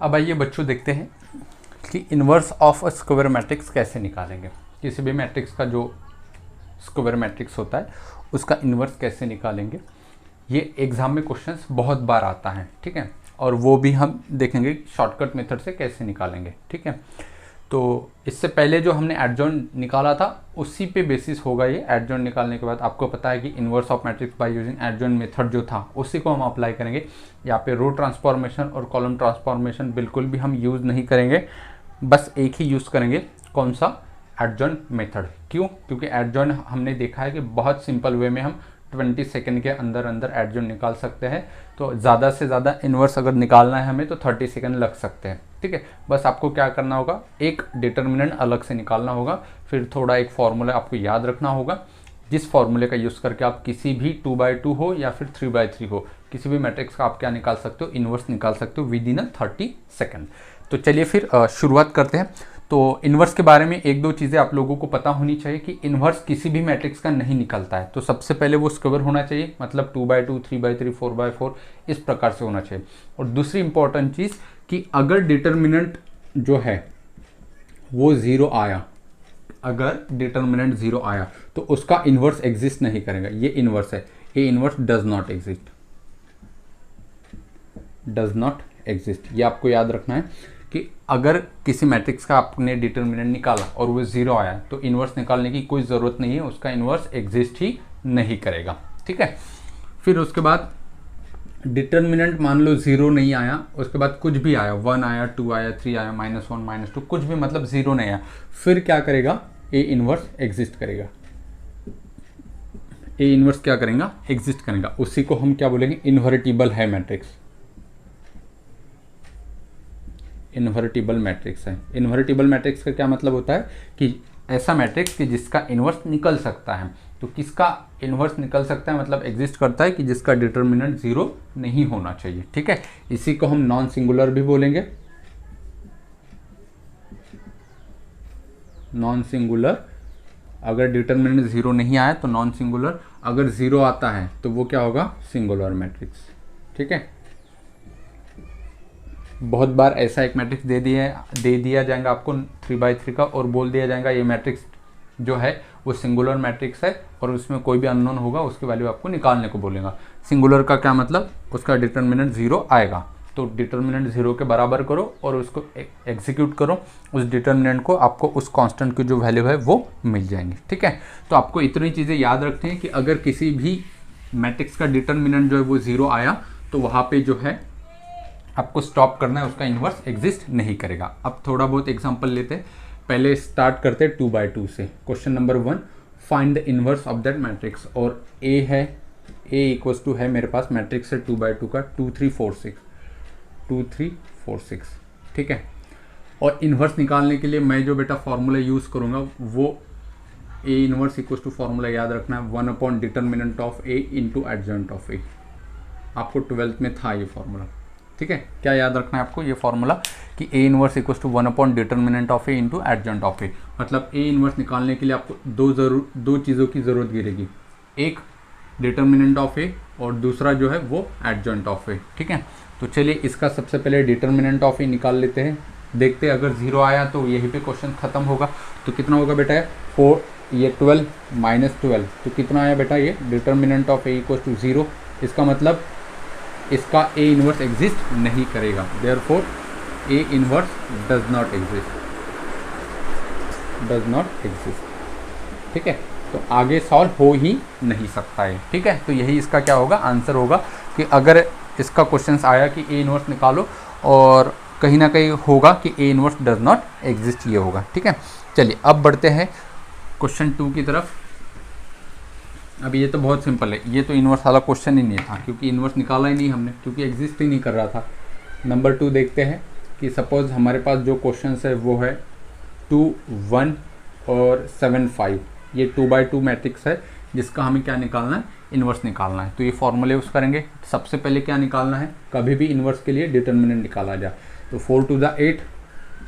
अब आइए बच्चों देखते हैं कि inverse of a square matrix कैसे निकालेंगे। किसी भी मैट्रिक्स का जो स्क्वायर मैट्रिक्स होता है उसका इन्वर्स कैसे निकालेंगे। ये एग्जाम में क्वेश्चंस बहुत बार आता है, ठीक है, और वो भी हम देखेंगे शॉर्टकट मेथड से कैसे निकालेंगे, ठीक है। तो इससे पहले जो हमने एडजॉइंट निकाला था उसी पे बेसिस होगा ये। एडजॉइंट निकालने के बाद आपको पता है कि inverse of matrix by using adjoint method जो था उसी को हम अप्लाई करेंगे। यहाँ पे रो ट्रांसफॉर्मेशन और कॉलम ट्रांसफॉर्मेशन बिल्कुल भी हम यूज़ नहीं करेंगे, बस एक ही यूज़ करेंगे, कौन सा, एडजॉइंट मेथड। क्यों? क्योंकि एडजॉइंट हमने देखा है कि बहुत सिंपल वे में हम 20 सेकंड के अंदर अंदर एडजॉइंट निकाल सकते हैं। तो ज़्यादा से ज़्यादा इन्वर्स अगर निकालना है हमें तो 30 सेकंड लग सकते हैं, ठीक है। बस आपको क्या करना होगा, एक डिटर्मिनेंट अलग से निकालना होगा, फिर थोड़ा एक फॉर्मूला आपको याद रखना होगा, जिस फॉर्मूले का यूज़ करके आप किसी भी 2/2 हो या फिर 3/3 हो, किसी भी मैट्रिक्स का आप क्या निकाल सकते हो, इन्वर्स निकाल सकते हो विद इन 30 सेकंड। तो चलिए फिर शुरुआत करते हैं। तो इन्वर्स के बारे में एक दो चीज़ें आप लोगों को पता होनी चाहिए कि इन्वर्स किसी भी मैट्रिक्स का नहीं निकलता है। तो सबसे पहले वो स्क्वायर होना चाहिए, मतलब 2/2, 3/3, 4/4 इस प्रकार से होना चाहिए। और दूसरी इंपॉर्टेंट चीज़ कि अगर डिटर्मिनेंट जो है वो 0 आया, अगर डिटर्मिनेंट 0 आया तो उसका इन्वर्स एग्जिस्ट नहीं करेगा। ये इन्वर्स है, ये inverse does not exist, does not exist. ये आपको याद रखना है कि अगर किसी मैट्रिक्स का आपने डिटर्मिनेंट निकाला और वो 0 आया तो इन्वर्स निकालने की कोई ज़रूरत नहीं है, उसका इन्वर्स एग्जिस्ट ही नहीं करेगा, ठीक है। फिर उसके बाद डिटर्मिनेंट मान लो 0 नहीं आया, उसके बाद कुछ भी आया, 1 आया, 2 आया, 3 आया, -1, -2, कुछ भी, मतलब 0 नहीं आया, फिर क्या करेगा, ए इन्वर्स एग्जिस्ट करेगा। ए इन्वर्स क्या करेगा, एग्जिस्ट करेगा। उसी को हम क्या बोलेंगे, इन्वर्टिबल है मैट्रिक्स, इन्वर्टिबल मैट्रिक्स है। इन्वर्टिबल मैट्रिक्स का क्या मतलब होता है कि ऐसा मैट्रिक्स कि जिसका इन्वर्स निकल सकता है। तो किसका इन्वर्स निकल सकता है, मतलब एग्जिस्ट करता है कि जिसका डिटर्मिनेंट 0 नहीं होना चाहिए, ठीक है। इसी को हम नॉन सिंगुलर भी बोलेंगे, नॉन सिंगुलर। अगर डिटर्मिनेंट 0 नहीं आया तो नॉन सिंगुलर, अगर 0 आता है तो वो क्या होगा, सिंगुलर मैट्रिक्स, ठीक है। बहुत बार ऐसा एक मैट्रिक्स दे दिया जाएगा आपको 3/3 का, और बोल दिया जाएगा ये मैट्रिक्स जो है वो सिंगुलर मैट्रिक्स है और उसमें कोई भी अननोन होगा उसकी वैल्यू आपको निकालने को बोलेगा। सिंगुलर का क्या मतलब, उसका डिटर्मिनेंट 0 आएगा, तो डिटर्मिनेंट 0 के बराबर करो और उसको एग्जीक्यूट करो, उस डिटर्मिनेंट को आपको उस कांस्टेंट की जो वैल्यू है वो मिल जाएंगी, ठीक है। तो आपको इतनी चीज़ें याद रखनी है कि अगर किसी भी मैट्रिक्स का डिटर्मिनेंट जो है वो 0 आया तो वहाँ पे जो है आपको स्टॉप करना है, उसका इन्वर्स एग्जिस्ट नहीं करेगा। अब थोड़ा बहुत एग्जांपल लेते हैं, पहले स्टार्ट करते हैं 2/2 से। Question number 1, find the inverse of that matrix. और ए है, ए इक्वल्स टू है मेरे पास मैट्रिक्स है 2/2 का 2 3 4 6, 2 3 4 6, ठीक है। और इन्वर्स निकालने के लिए मैं जो बेटा फॉर्मूला यूज़ करूँगा वो A inverse equals to formula याद रखना है 1 determinant of A into adjoint of A. आपको 12th में था ये फॉर्मूला, ठीक है। क्या याद रखना है आपको, ये फॉर्मूला कि A inverse equals to 1 determinant of A into adjoint of A. मतलब ए इन्वर्स निकालने के लिए आपको दो चीज़ों की ज़रूरत गिरेगी, एक डिटर्मिनेंट ऑफ ए और दूसरा जो है वो एडजॉइंट ऑफ ए, ठीक है। तो चलिए इसका सबसे पहले डिटर्मिनेंट ऑफ ए निकाल लेते हैं, देखते हैं अगर 0 आया तो यहीं पे क्वेश्चन खत्म होगा। तो कितना होगा बेटा, है 4, ये 12 -12, तो कितना आया बेटा, ये determinant of A equals to 0। इसका मतलब इसका ए इन्वर्स एग्जिस्ट नहीं करेगा, therefore A inverse does not exist, does not exist, ठीक है। तो आगे सॉल्व हो ही नहीं सकता है, ठीक है। तो यही इसका क्या होगा, आंसर होगा कि अगर इसका क्वेश्चन आया कि ए इन्वर्स निकालो और कहीं ना कहीं होगा कि A inverse does not exist, ये होगा, ठीक है। चलिए अब बढ़ते हैं क्वेश्चन 2 की तरफ। अब ये तो बहुत सिंपल है, ये तो इन्वर्स वाला क्वेश्चन ही नहीं था क्योंकि इन्वर्स निकाला ही नहीं हमने, क्योंकि एग्जिस्ट ही नहीं कर रहा था। नंबर 2 देखते हैं कि सपोज हमारे पास जो क्वेश्चन है वो है 2 1 और 7 5। ये 2/2 मैट्रिक्स है जिसका हमें क्या निकालना है, इन्वर्स निकालना है। तो ये फॉर्मूले यूज़ करेंगे। सबसे पहले क्या निकालना है, कभी भी इन्वर्स के लिए डिटर्मिनेंट निकाला जाए तो 4 2 8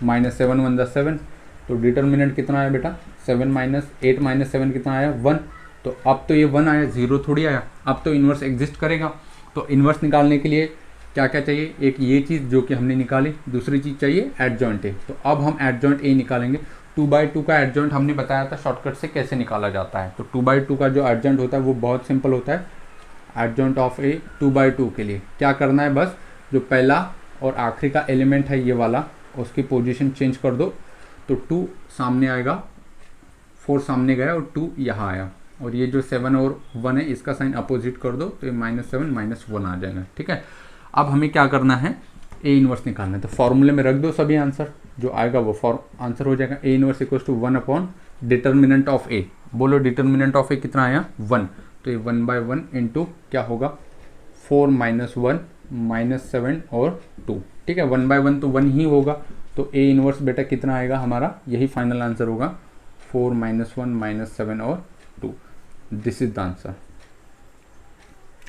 -7 1 7। तो डिटर्मिनेंट कितना आया बेटा, 7 -8 -7 कितना आया, 1। तो अब तो ये 1 आया, 0 थोड़ी आया, अब तो इन्वर्स एग्जिस्ट करेगा। तो इन्वर्स निकालने के लिए क्या क्या चाहिए, एक ये चीज़ जो कि हमने निकाली, दूसरी चीज़ चाहिए एडजॉइंट ए। तो अब हम एडजॉइंट ए निकालेंगे। 2/2 का एडजॉइंट हमने बताया था शॉर्टकट से कैसे निकाला जाता है। तो 2/2 का जो एडजॉइंट होता है वो बहुत सिंपल होता है। एडजॉइंट ऑफ ए 2/2 के लिए क्या करना है, बस जो पहला और आखिरी का एलिमेंट है ये वाला, उसकी पोजीशन चेंज कर दो। तो 2 सामने आएगा, 4 सामने गया और 2 यहाँ आया, और ये जो 7 और 1 है इसका साइन अपोजिट कर दो, तो ये -7 -1 आ जाएगा। ठीक है, अब हमें क्या करना है, ए इनवर्स निकालना है। तो फॉर्मूले में रख दो सभी आंसर, जो आएगा वो आंसर हो जाएगा। A inverse equals to 1 upon determinant of A. बोलो डिटर्मिनेंट ऑफ ए कितना आया, 1। तो ये 1/1 इंटू क्या होगा, 4 -1 -7 और 2। ठीक है, 1/1 तो 1 ही होगा। तो ए इनवर्स बेटा कितना आएगा हमारा, यही फाइनल आंसर होगा, 4 -1 -7 और 2। This is the answer.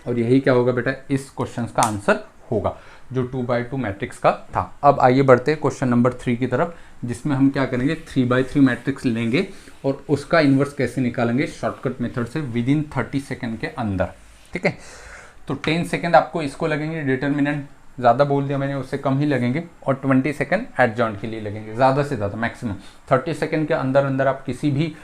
और यही क्या होगा बेटा, इस क्वेश्चन का आंसर होगा जो 2/2 मैट्रिक्स का था। अब आइए बढ़ते हैं क्वेश्चन नंबर 3 की तरफ, जिसमें हम क्या करेंगे, 3/3 मैट्रिक्स लेंगे और उसका इन्वर्स कैसे निकालेंगे शॉर्टकट मेथड से विदिन 30 सेकेंड के अंदर। ठीक है, तो 10 सेकेंड आपको इसको लगेंगे, डिटर्मिनेंट ज़्यादा बोल दिया मैंने, उससे कम ही लगेंगे, और 20 सेकेंड एडजॉइंट के लिए लगेंगे, ज़्यादा से ज़्यादा मैक्सिमम 30 सेकेंड के अंदर अंदर आप किसी भी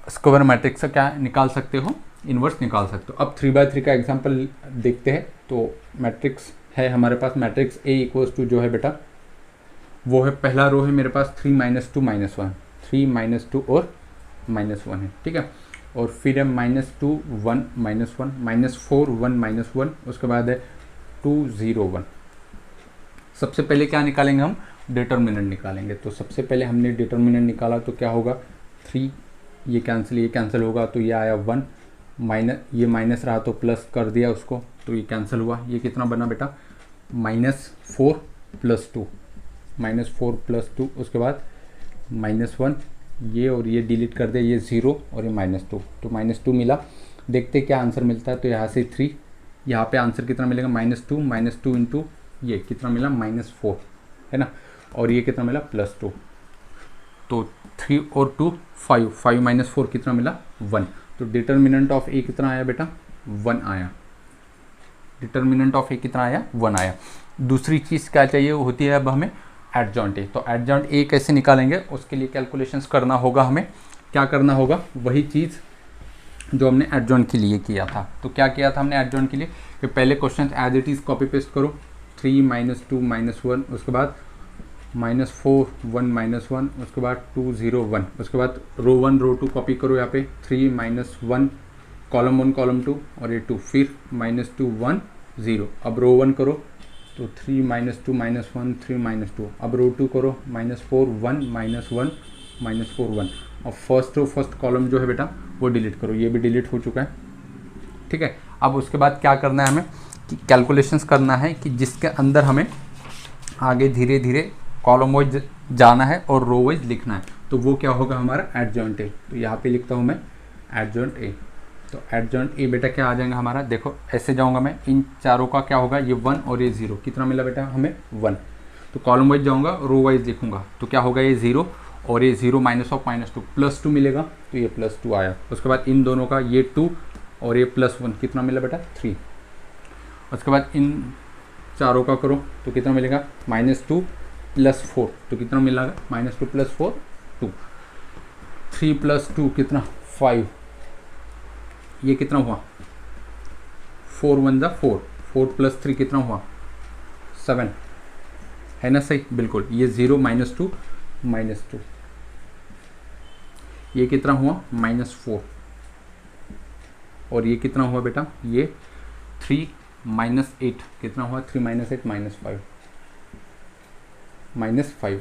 स्क्वायर मैट्रिक्स से क्या निकाल सकते हो, इन्वर्स निकाल सकते हो। अब 3/3 का एग्जांपल देखते हैं। तो मैट्रिक्स है हमारे पास, मैट्रिक्स ए इक्वल्स टू जो है बेटा वो है, पहला रो है मेरे पास 3 -2 -1, 3 -2 और -1 है। ठीक है, और फिर है -2 1 -1 -4 1 -1, उसके बाद है 2 0 1। सबसे पहले क्या निकालेंगे हम, डिटर्मिनेंट निकालेंगे। तो सबसे पहले हमने डिटर्मिनेंट निकाला तो क्या होगा, 3, ये कैंसिल होगा, तो ये आया 1, ये माइनस रहा तो प्लस कर दिया उसको, तो ये कैंसिल हुआ। ये कितना बना बेटा, -4 + 2, -4 + 2, उसके बाद -1, ये और ये डिलीट कर दिया, ये 0 और ये -2, तो -2 मिला। देखते क्या आंसर मिलता है। तो यहाँ से 3, यहाँ पे आंसर कितना मिलेगा, -2 इंटू ये कितना मिला, -4 है ना, और ये कितना मिला, +2। तो 3 और 2 5, 5 - 4 कितना मिला, 1। तो डिटर्मिनेंट ऑफ ए कितना आया बेटा, 1 आया। डिटर्मिनेंट ऑफ ए कितना आया, 1 आया। दूसरी चीज़ क्या चाहिए होती है अब हमें, एडजॉइंट ए। तो एडजॉइंट ए कैसे निकालेंगे, उसके लिए कैलकुलेशंस करना होगा हमें। क्या करना होगा, वही चीज़ जो हमने एडजॉइंट के लिए किया था। तो क्या किया था हमने एडजॉइंट के लिए, कि पहले question as it is copy paste करो, 3 -2 -1, उसके बाद -4 1 -1, उसके बाद 2 0 1, उसके बाद रो 1 रो 2 कॉपी करो, यहाँ पे 3 -1 कॉलम 1 कॉलम 2 और ये 2, फिर -2 1 0। अब रो 1 करो तो 3 -2 -1 3 -2, अब रो 2 करो, -4 1 -1 -4 1। अब फर्स्ट कॉलम जो है बेटा वो डिलीट करो, ये भी डिलीट हो चुका है। ठीक है, अब उसके बाद क्या करना है हमें, कि कैलकुलेशंस करना है कि जिसके अंदर हमें आगे धीरे धीरे कॉलम वाइज जाना है और रो वाइज लिखना है। तो वो क्या होगा हमारा, एडजॉइंट ए। तो यहाँ पे लिखता हूँ मैं एडजॉइंट ए। तो एडजॉइंट ए बेटा क्या आ जाएगा हमारा, देखो ऐसे जाऊँगा मैं, इन चारों का क्या होगा, ये 1 और ये 0, कितना मिला बेटा हमें, 1। तो कॉलम वाइज जाऊँगा, रो वाइज लिखूँगा, तो क्या होगा, ये 0 और ये 0 -2 +2 मिलेगा, तो ये +2 आया। उसके बाद इन दोनों का ये 2 और ये +1 कितना मिला बेटा, 3। उसके बाद इन चारों का करो तो कितना मिलेगा, -2 + 4, तो कितना मिलेगा, -2 + 4 2, 3 + 2 कितना 5, ये कितना हुआ 4 1 = 4, 4 + 3 कितना हुआ 7, है ना सही, बिल्कुल। ये 0 -2 -2, ये कितना हुआ -4, और ये कितना हुआ बेटा, ये 3 -8 कितना हुआ, 3 -8 -5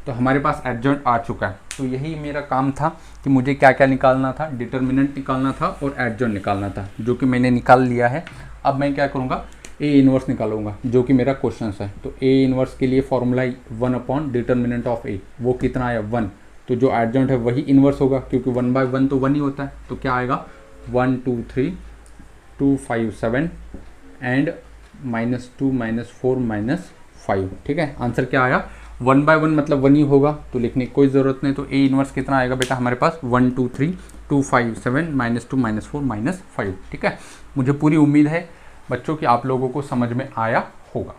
तो हमारे पास एडजॉइंट आ चुका है। तो यही मेरा काम था कि मुझे क्या क्या निकालना था, डिटर्मिनेंट निकालना था और एडजॉइंट निकालना था, जो कि मैंने निकाल लिया है। अब मैं क्या करूँगा, ए इनवर्स निकालूंगा, जो कि मेरा क्वेश्चन है। तो ए इनवर्स के लिए फॉर्मूला 1 अपॉन डिटर्मिनेंट ऑफ ए, वो कितना आया 1। तो जो एडजॉइंट है वही इनवर्स होगा, क्योंकि 1/1 तो 1 ही होता है। तो क्या आएगा, 1 2 3 2 5 7 एंड -2 -4 -5। ठीक है, आंसर क्या आया, 1/1 मतलब 1 ही होगा, तो लिखने की कोई ज़रूरत नहीं। तो ए इनवर्स कितना आएगा बेटा हमारे पास, 1 2 3 2 5 7 -2 -4 -5। ठीक है, मुझे पूरी उम्मीद है बच्चों की आप लोगों को समझ में आया होगा।